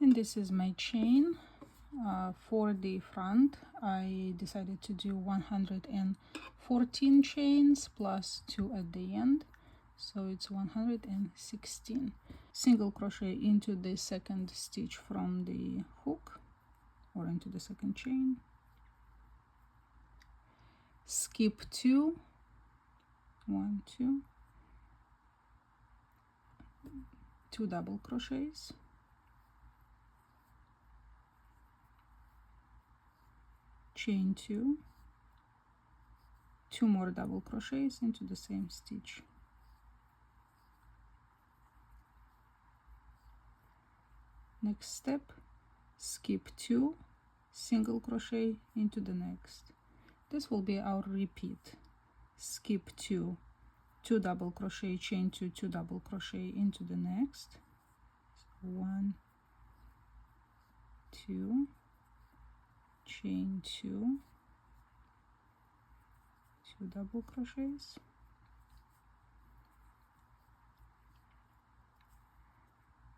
And this is my chain. For the front, I decided to do 114 chains plus 2 at the end, so it's 116. Single crochet into the second stitch from the hook or into the second chain, skip 2, 1, 2, 2 double crochets, chain 2, 2 more double crochets into the same stitch, next step, skip 2, single crochet into the next. This will be our repeat. Skip 2, 2 double crochet, chain 2, 2 double crochet into the next. So 1, 2, chain 2, 2 double crochets,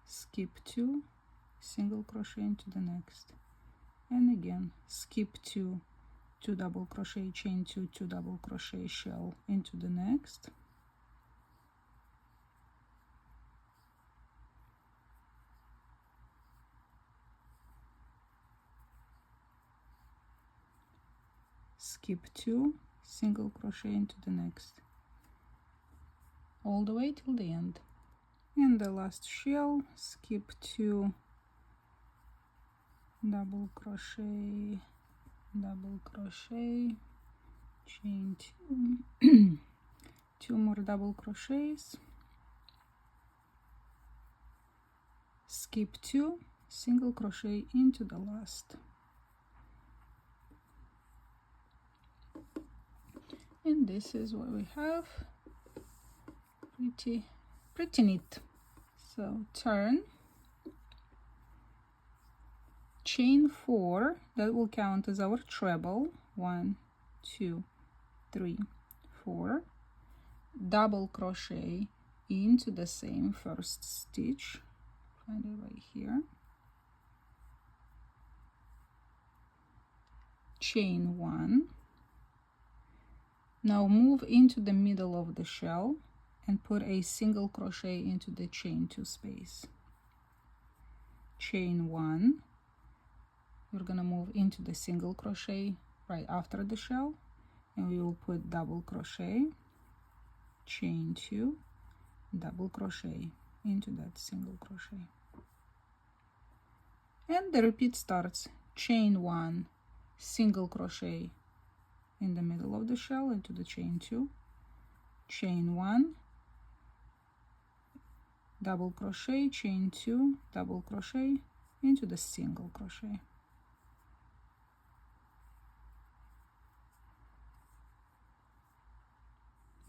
skip 2, single crochet into the next, and again skip 2, 2 double crochet, chain 2, 2 double crochet, shell into the next, skip 2, single crochet into the next, all the way till the end. And the last shell, skip 2, double crochet, chain 2, 2 more double crochets, skip 2, single crochet into the last. And this is what we have. Pretty neat. So turn, chain 4, that will count as our treble, 1, 2, 3, 4, double crochet into the same first stitch, find it right here, chain 1, now move into the middle of the shell and put a single crochet into the chain 2 space, chain 1, we're gonna move into the single crochet right after the shell, and we will put double crochet, chain 2, double crochet into that single crochet, and the repeat starts. Chain 1, single crochet in the middle of the shell into the chain 2, chain 1, double crochet, chain 2, double crochet into the single crochet.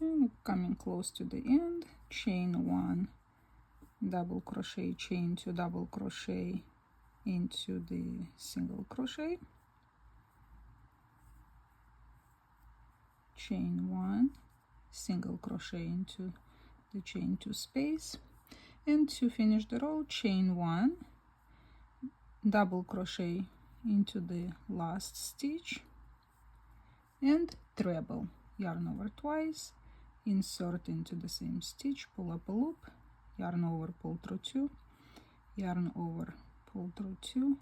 And coming close to the end, chain 1, double crochet, chain 2, double crochet into the single crochet, chain 1, single crochet into the chain 2 space, and to finish the row, chain 1, double crochet into the last stitch, and treble, yarn over twice, insert into the same stitch, pull up a loop, yarn over, pull through 2, yarn over, pull through 2,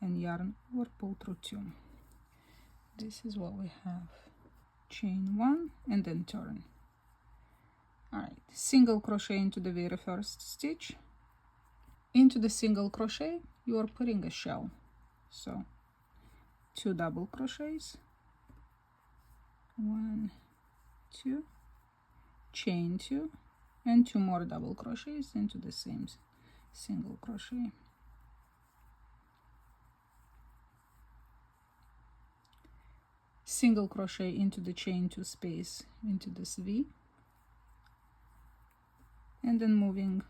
and yarn over, pull through 2. This is what we have. Chain 1 and then turn. Alright, single crochet into the very first stitch. Into the single crochet you are putting a shell, so 2 double crochets, 1, 2, chain 2, and 2 more double crochets into the same single crochet. Single crochet into the chain 2 space into this V, and then moving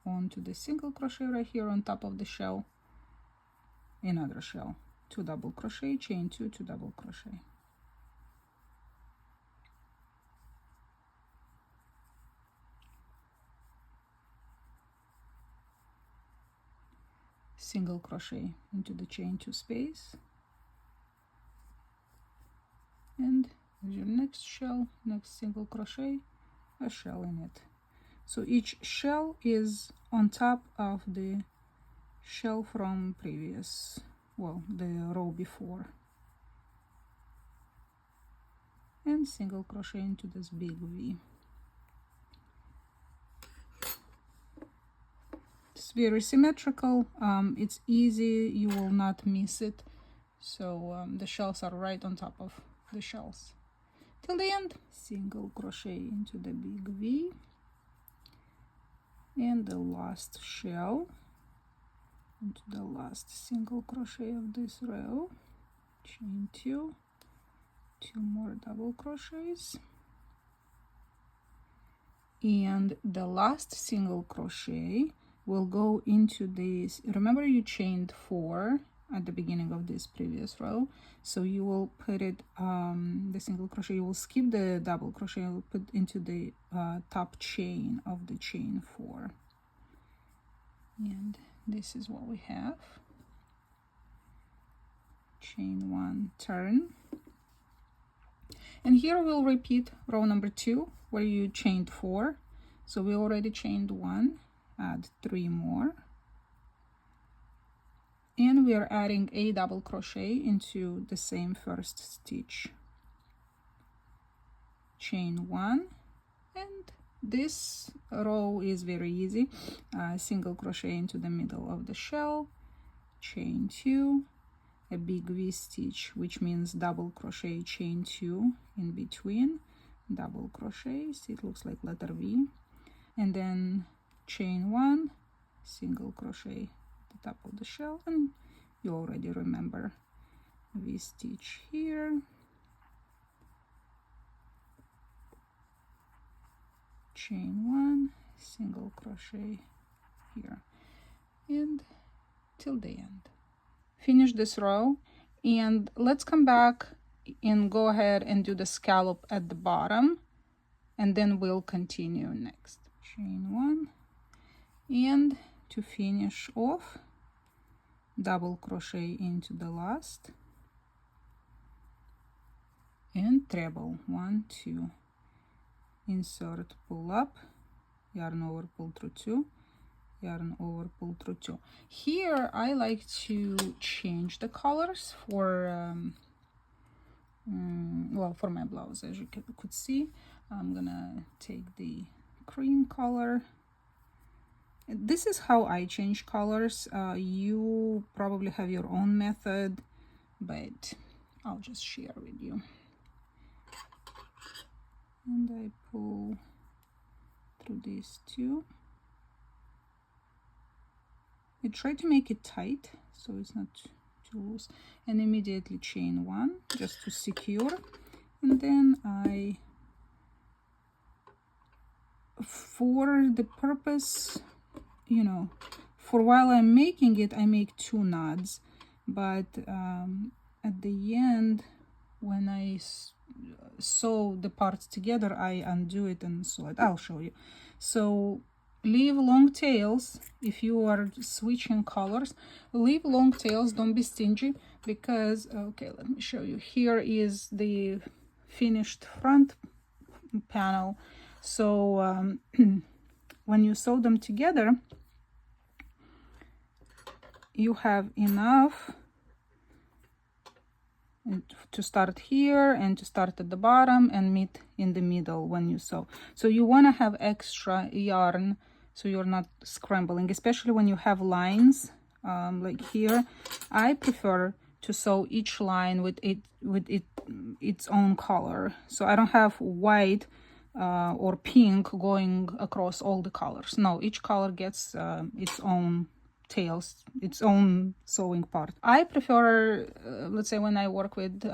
on to the single crochet right here on top of the shell, another shell, 2 double crochet, chain 2, 2 double crochet. single crochet into the chain 2 space, and your next shell, next single crochet, a shell in it. So each shell is on top of the shell from previous, well, the row before, and single crochet into this big V. It's very symmetrical. It's easy, you will not miss it. So the shells are right on top of the shells till the end. Single crochet into the big V, and the last shell into the last single crochet of this row, chain 2, 2 more double crochets, and the last single crochet will go into this. Remember, you chained 4 at the beginning of this previous row, so you will put it, the single crochet, you will skip the double crochet, you will put into the top chain of the chain 4, and this is what we have. Chain 1, turn, and here we'll repeat row number 2 where you chained 4. So we already chained 1, add 3 more, and we are adding a double crochet into the same first stitch, chain 1, and this row is very easy. Single crochet into the middle of the shell, chain 2, a big V stitch, which means double crochet, chain 2 in between, double crochet, see it looks like letter V, and then chain 1, single crochet at the top of the shell, and you already remember V stitch here, chain 1, single crochet here, and till the end. Finish this row, and let's come back and go ahead and do the scallop at the bottom, and then we'll continue next. Chain 1, and to finish off, double crochet into the last, and treble, 1, 2, insert, pull up, yarn over, pull through 2, yarn over, pull through 2. Here I like to change the colors for well, for my blouse. As you could see, I'm gonna take the cream color. This is how I change colors. You probably have your own method, but I'll just share with you. And I pull through these 2. I try to make it tight so it's not too loose, and immediately chain 1 just to secure, and then I, for the purpose, you know, for while I'm making it, I make 2 knots, but at the end, when I sew the parts together, I undo it and sew it. I'll show you. So leave long tails. If you are switching colors, leave long tails, don't be stingy, because okay, let me show you. Here is the finished front panel. So when you sew them together, you have enough to start here and to start at the bottom and meet in the middle when you sew. So you want to have extra yarn so you're not scrambling, especially when you have lines like here. I prefer to sew each line with its own color, so I don't have white or pink going across all the colors. No, each color gets its own tails, its own sewing part. I prefer, let's say when I work with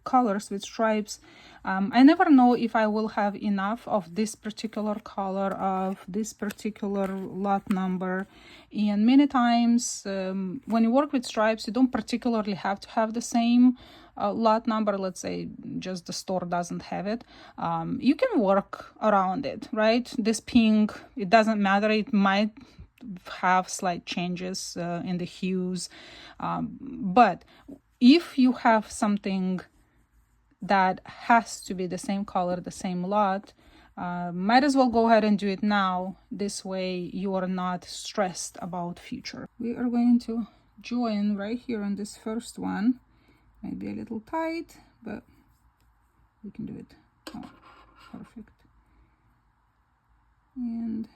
colors with stripes, I never know if I will have enough of this particular color, of this particular lot number, and many times when you work with stripes, you don't particularly have to have the same lot number. Let's say just the store doesn't have it. You can work around it, right? This pink, it doesn't matter, it might have slight changes in the hues. But if you have something that has to be the same color, the same lot, might as well go ahead and do it now. This way you are not stressed about future. We are going to join right here on this first one. Maybe a little tight, but we can do it. Oh, perfect. And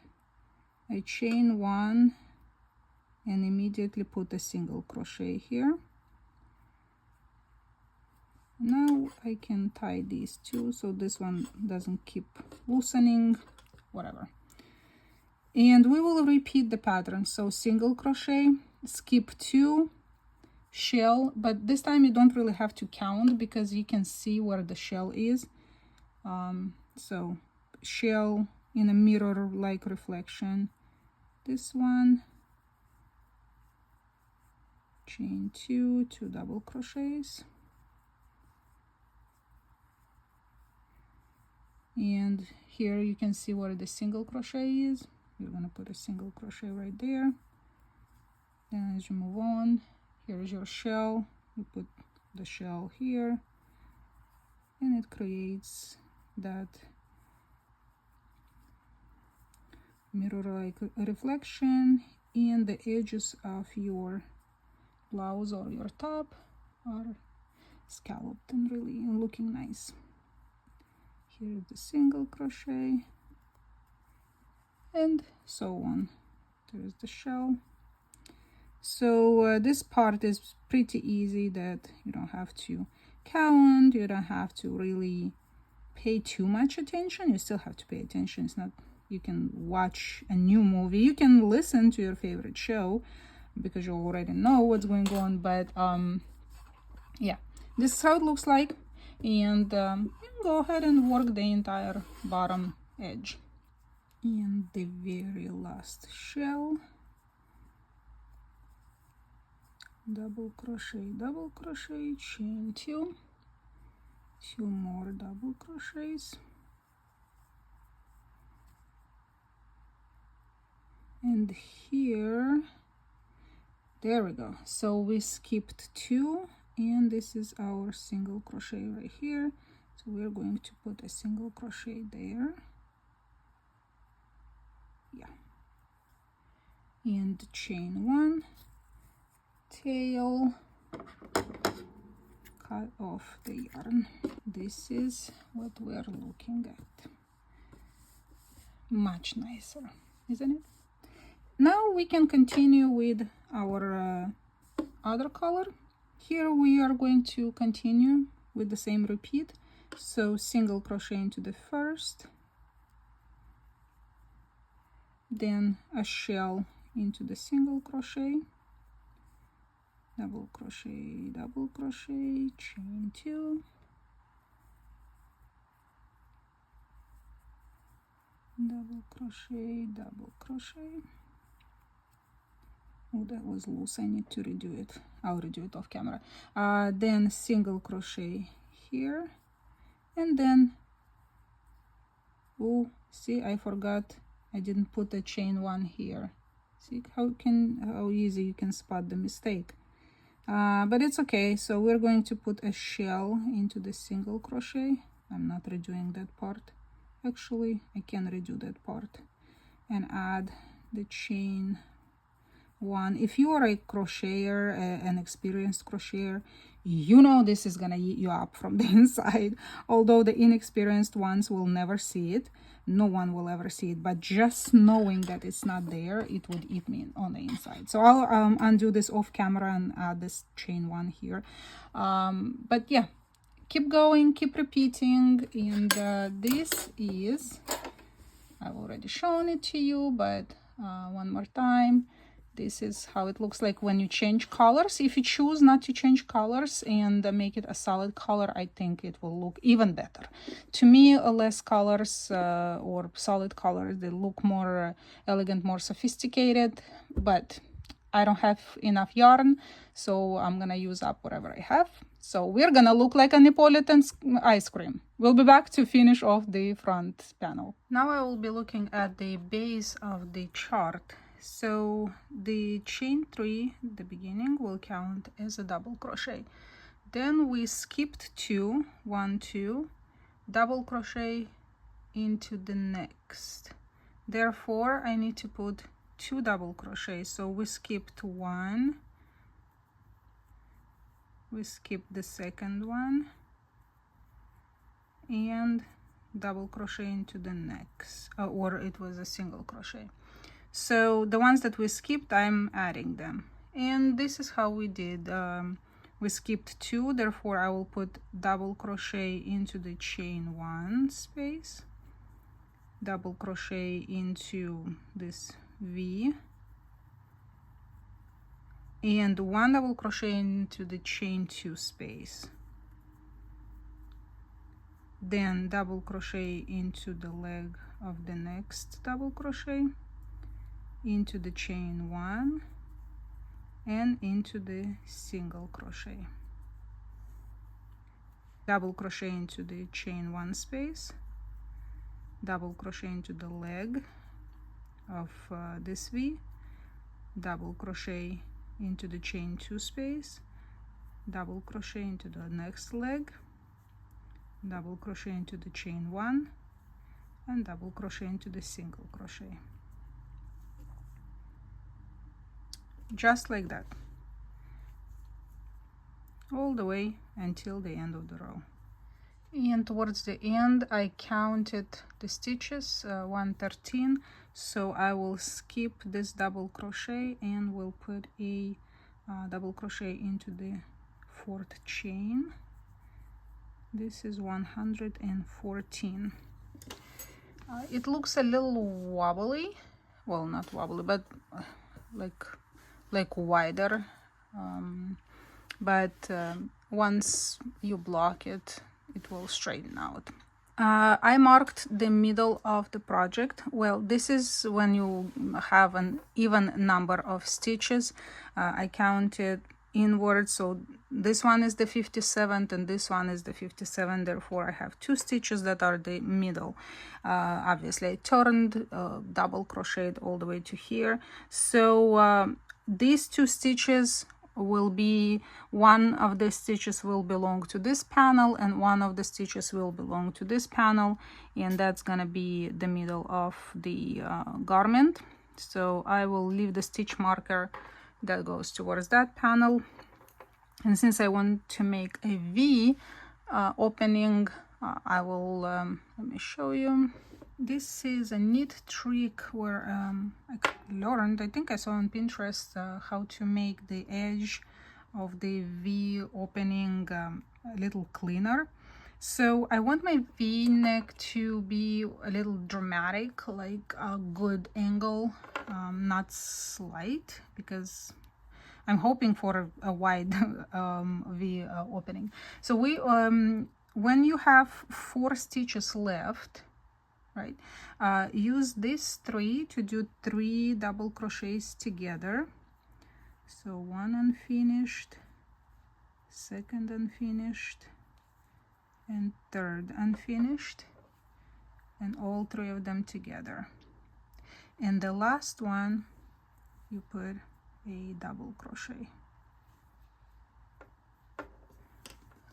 I chain one and immediately put a single crochet here. Now I can tie these two so this one doesn't keep loosening, whatever. And we will repeat the pattern. So single crochet, skip 2, shell, but this time you don't really have to count because you can see where the shell is. So shell in a mirror-like reflection. This one, chain 2 double crochets. And here you can see where the single crochet is. You're going to put a single crochet right there. Then as you move on, here's your shell. You put the shell here, and it creates that mirror-like reflection, and the edges of your blouse or your top are scalloped and really looking nice. Here is the single crochet, and so on. There's the shell. So this part is pretty easy, that you don't have to count, you don't have to really pay too much attention. You still have to pay attention. It's not, you can watch a new movie, you can listen to your favorite show because you already know what's going on, but yeah, this is how it looks like. And go ahead and work the entire bottom edge. And the very last shell, double crochet, chain 2, 2 more double crochets, and here, there we go. So we skipped 2, and this is our single crochet right here. So we're going to put a single crochet there. Yeah. And chain 1, tail, cut off the yarn. This is what we're looking at. Much nicer, isn't it? Now we can continue with our other color. Here we are going to continue with the same repeat. So single crochet into the first, then a shell into the single crochet, double crochet, chain 2, double crochet. Oh, that was loose, I need to redo it. I'll redo it off camera. Then single crochet here, and then, oh, see, I forgot, I didn't put a chain 1 here. See how easy you can spot the mistake. But it's okay. So we're going to put a shell into the single crochet. I'm not redoing that part. Actually, I can redo that part and add the chain 1. If you are a crocheter, an experienced crocheter, you know this is gonna eat you up from the inside. Although the inexperienced ones will never see it, no one will ever see it, but just knowing that it's not there, it would eat me on the inside. So I'll undo this off camera and add this chain 1 here. But yeah, keep going, keep repeating. And this is, I've already shown it to you, but one more time. This is how it looks like when you change colors. If you choose not to change colors and make it a solid color, I think it will look even better. To me, less colors or solid colors, they look more elegant, more sophisticated, but I don't have enough yarn, so I'm gonna use up whatever I have. So we're gonna look like a Neapolitan ice cream. We'll be back to finish off the front panel. Now I will be looking at the base of the chart. so the chain 3, the beginning, will count as a double crochet. Then we skipped 2, 1, 2, double crochet into the next. Therefore I need to put 2 double crochets. So we skipped 1, we skipped the second one, and double crochet into the next, or it was a single crochet. So the ones that we skipped, I'm adding them, and this is how we did. We skipped 2, therefore I will put double crochet into the chain 1 space, double crochet into this V, and 1 double crochet into the chain 2 space, then double crochet into the leg of the next double crochet, into the chain 1, and into the single crochet, double crochet into the chain 1 space, double crochet into the leg of this V, double crochet into the chain 2 space, double crochet into the next leg, double crochet into the chain 1, and double crochet into the single crochet, just like that, all the way until the end of the row. And towards the end I counted the stitches, 113, so I will skip this double crochet and will put a double crochet into the 4th chain. This is 114. It looks a little wobbly, well, not wobbly, but like wider, but once you block it, it will straighten out. I marked the middle of the project. Well, this is when you have an even number of stitches. I counted inward, so this one is the 57th and this one is the 57th, therefore I have 2 stitches that are the middle. Obviously I turned, double crocheted all the way to here, so these 2 stitches will be, one of the stitches will belong to this panel and one of the stitches will belong to this panel, and that's gonna be the middle of the garment. So I will leave the stitch marker that goes towards that panel, and since I want to make a V opening, I will let me show you. This is a neat trick where I learned, I think I saw on Pinterest, how to make the edge of the V opening a little cleaner. So I want my V neck to be a little dramatic, like a good angle, not slight, because I'm hoping for a wide V opening. So we when you have 4 stitches left, right, use these 3 to do 3 double crochets together. So 1 unfinished, 2nd unfinished, and 3rd unfinished, and all 3 of them together. And the last one, you put a double crochet,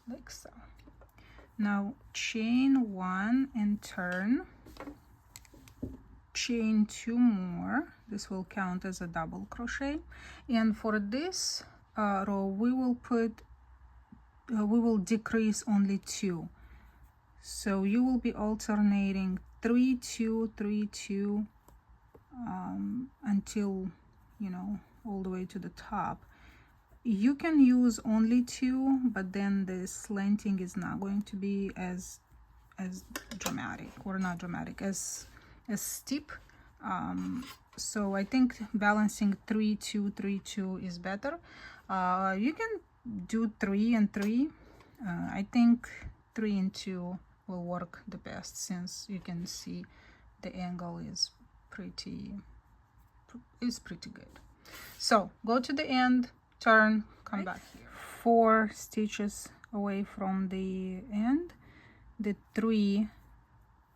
like so. Now chain 1 and turn, chain 2 more, this will count as a double crochet, and for this row we will decrease only 2, so you will be alternating 3 2 3 2 until, you know, all the way to the top. You can use only 2, but then the slanting is not going to be as dramatic, or not dramatic, as steep. So I think balancing 3 2 3 2 is better. You can do 3 and 3. I think 3 and 2 will work the best, since you can see the angle is pretty good. So go to the end, turn, come back here. 4 stitches away from the end, the 3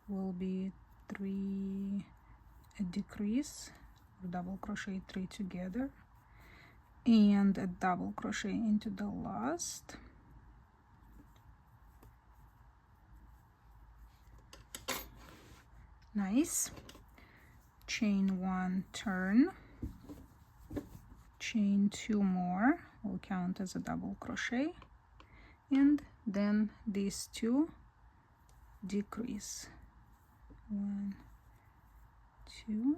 will be 3 a decrease, double crochet 3 together, and a double crochet into the last. Nice. Chain 1, turn, chain 2 more, will count as a double crochet, and then these 2 decrease. 1, 2,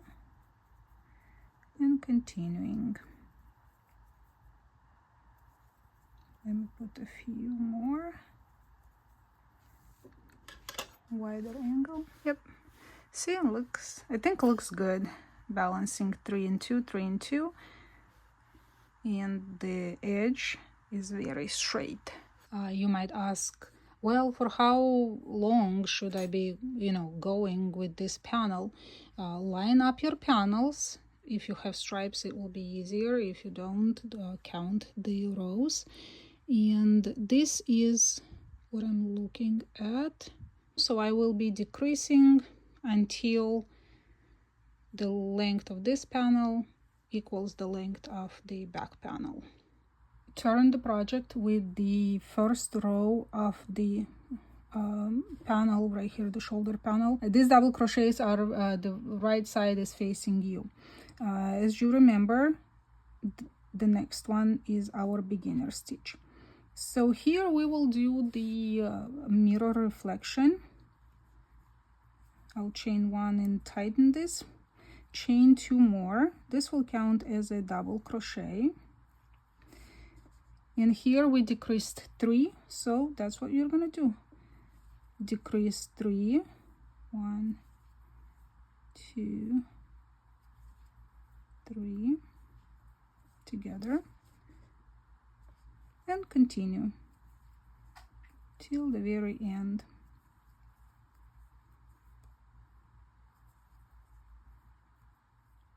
and continuing. Let me put a few more. Wider angle. Yep. See, it looks, I think looks good. Balancing 3 and 2, 3 and 2. And the edge is very straight. You might ask, well, for how long should I be, going with this panel? Line up your panels. If you have stripes, it will be easier. If you don't, count the rows. And this is what I'm looking at. So I will be decreasing until the length of this panel equals the length of the back panel. Turn the project with the first row of the panel right here, the shoulder panel. These double crochets are the right side is facing you. As you remember, the next one is our beginner stitch. So here we will do the mirror reflection. I'll chain 1 and tighten this. Chain 2 more. This will count as a double crochet. And here we decreased 3, so that's what you're gonna do. Decrease 3. 1, 2, 3 together, and continue till the very end.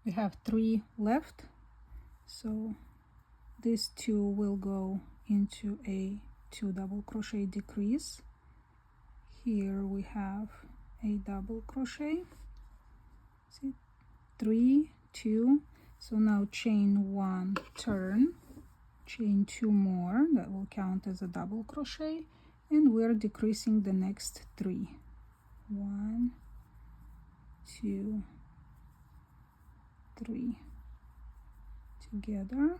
We have 3 left, so these 2 will go into a 2 double crochet decrease. Here we have a double crochet. See, 3, 2. So now chain 1, turn, chain 2 more, that will count as a double crochet, and we're decreasing the next 3. 1, 2, 3 together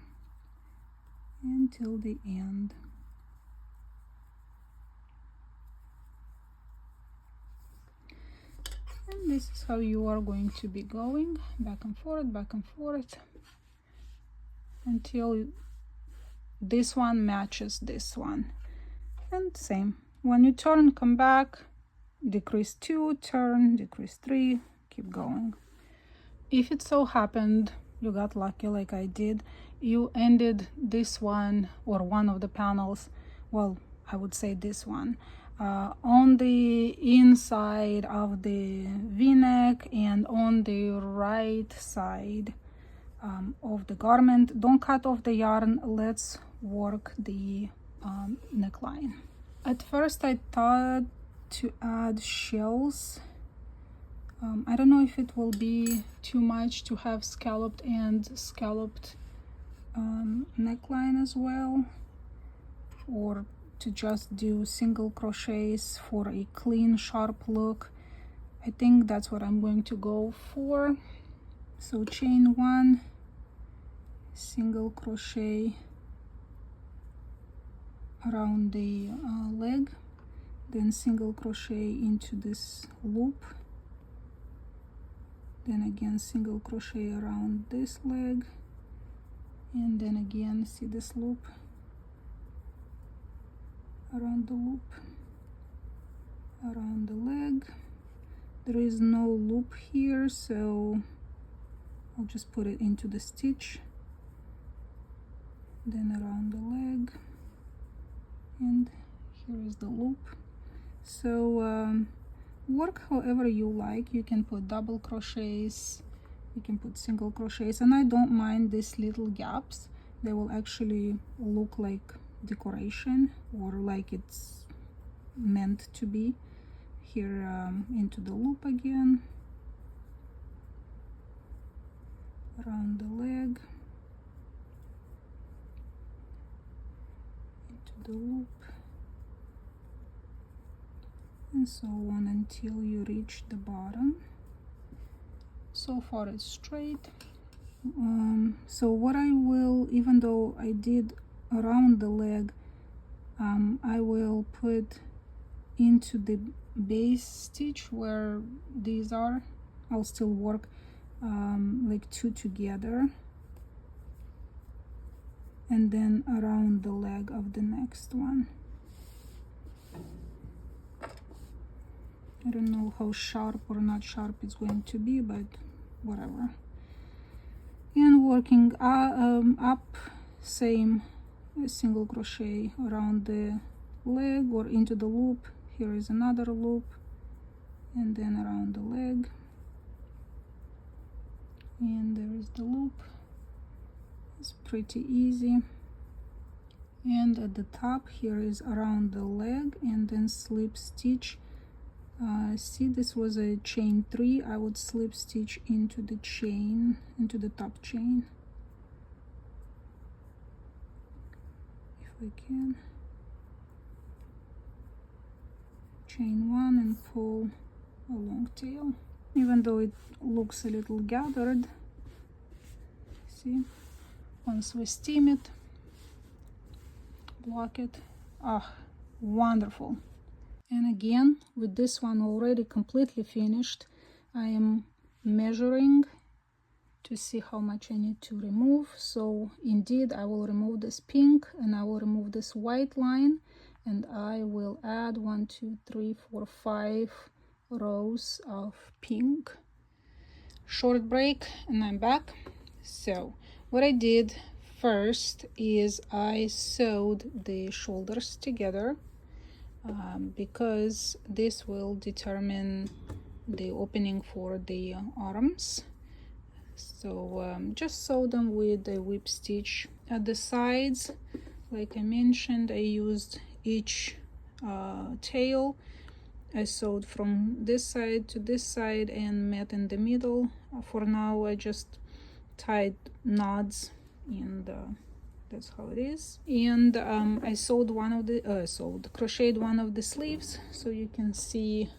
until the end. And this is how you are going to be going back and forth until this one matches this one. And same, when you turn, come back, decrease 2, turn, decrease 3, keep going. If it so happened you got lucky like I did, you ended this one or one of the panels, well, I would say this one, on the inside of the v-neck and on the right side of the garment. Don't cut off the yarn. Let's work the neckline. At first I thought to add shells. I don't know if it will be too much to have scalloped neckline as well, or to just do single crochets for a clean, sharp look. I think that's what I'm going to go for. So chain 1, single crochet around the leg, then single crochet into this loop, then again single crochet around this leg, and then again, see this loop around the loop around the leg. There is no loop here, so I'll just put it into the stitch, then around the leg, and here is the loop. So work however you like. You can put double crochets, you can put single crochets, and I don't mind these little gaps. They will actually look like decoration or like it's meant to be. Here into the loop again, around the leg, into the loop, and so on until you reach the bottom. So far it's straight. So what I will, even though I did around the leg, I will put into the base stitch where these are. I'll still work like 2 together, and then around the leg of the next one. I don't know how sharp or not sharp it's going to be, but whatever. And working up, same single crochet around the leg or into the loop. Here is another loop, and then around the leg, and there is the loop. It's pretty easy. And at the top here is around the leg, and then slip stitch. See, this was a chain 3. I would slip stitch into the chain, into the top chain, if I can. Chain 1 and pull a long tail, even though it looks a little gathered. See, once we steam it, block it, wonderful. And again, with this one already completely finished, I am measuring to see how much I need to remove. So indeed, I will remove this pink, and I will remove this white line, and I will add 1, 2, 3, 4, 5 rows of pink. Short break, and I'm back. So what I did first is I sewed the shoulders together, because this will determine the opening for the arms. So just sew them with a whip stitch. At the sides, like I mentioned, I used each tail. I sewed from this side to this side and met in the middle. For now, I just tied knots, and that's how it is. And I sewed one of the crocheted one of the sleeves, so you can see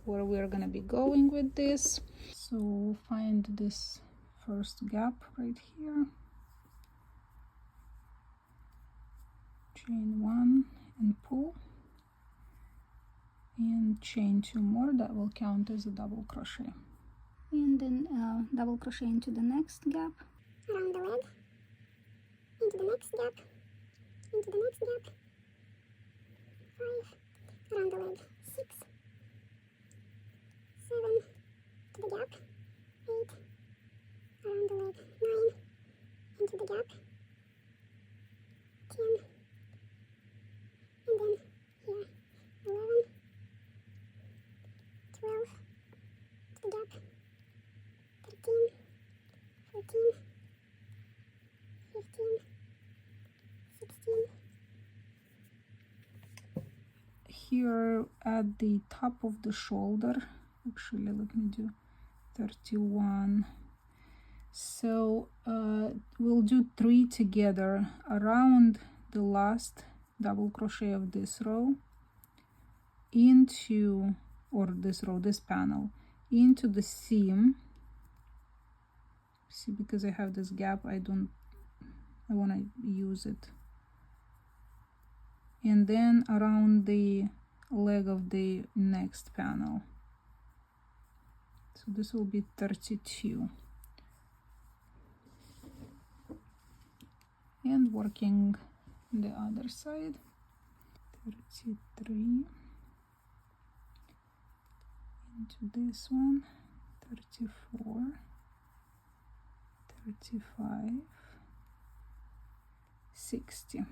where we're gonna be going with this. So find this first gap right here, chain 1 and pull, and chain 2 more. That will count as a double crochet, and then double crochet into the next gap around the leg, into the next gap, into the next gap, 5, around the leg, 6, 7, to the gap, 8, around the leg, 9, into the gap, 10, and then here, 11, 12, to the gap, 13, 14, 15, 16. here at the top of the shoulder. Actually, let me do 31. So we'll do 3 together around the last double crochet of this row, into, or this row, this panel, into the seam. See, because I have this gap, I want to use it. And then around the leg of the next panel. So this will be 32. And working the other side, 33 into this one, 34, 35, 60.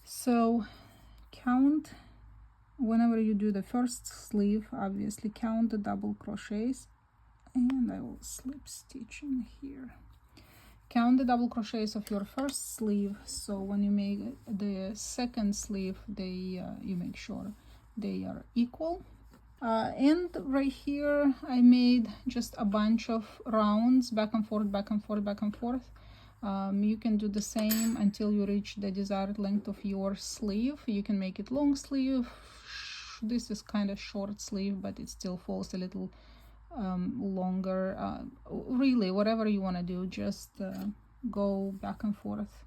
So count whenever you do the first sleeve, obviously count the double crochets, and I will slip stitch in here. Count the double crochets of your first sleeve, so when you make the second sleeve, you make sure they are equal. And right here I made just a bunch of rounds, back and forth, back and forth, back and forth. You can do the same until you reach the desired length of your sleeve. You can make it long sleeve. This is kind of short sleeve, but it still falls a little longer. Really, whatever you want to do, just go back and forth,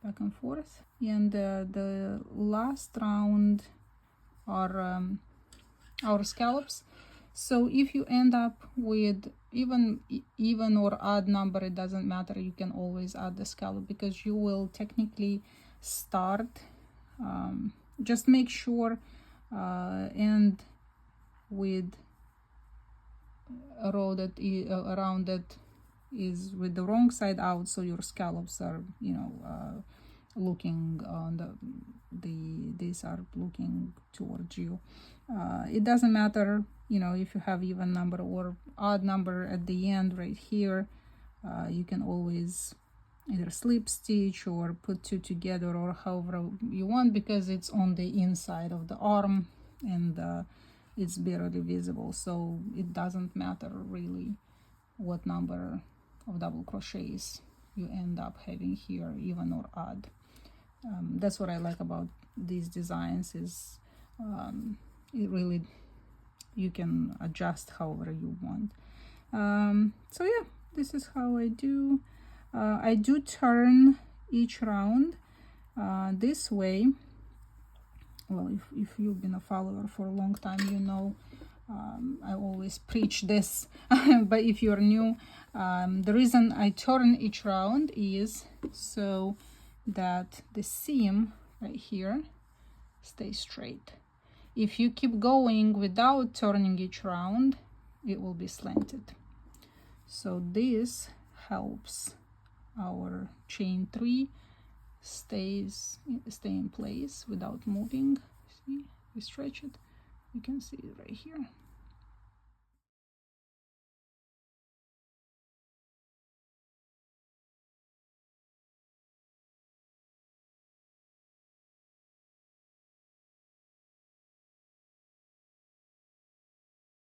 back and forth. And the last round are our scallops. So if you end up with even or odd number, it doesn't matter, you can always add the scallop, because you will technically start, just make sure end with a row that around that is with the wrong side out, so your scallops are, you know, looking on these are looking towards you. It doesn't matter, you know, if you have even number or odd number at the end right here. You can always either slip stitch or put two together, or however you want, because it's on the inside of the arm and it's barely visible, so it doesn't matter really what number of double crochets you end up having here, even or odd. That's what I like about these designs, is it really, you can adjust however you want. So yeah, this is how I do. I do turn each round this way. Well, if you've been a follower for a long time, you know I always preach this. But if you're new, the reason I turn each round is so that the seam right here stays straight. If you keep going without turning each round, it will be slanted. So this helps our chain 3 stay in place without moving. See, we stretch it, you can see it right here.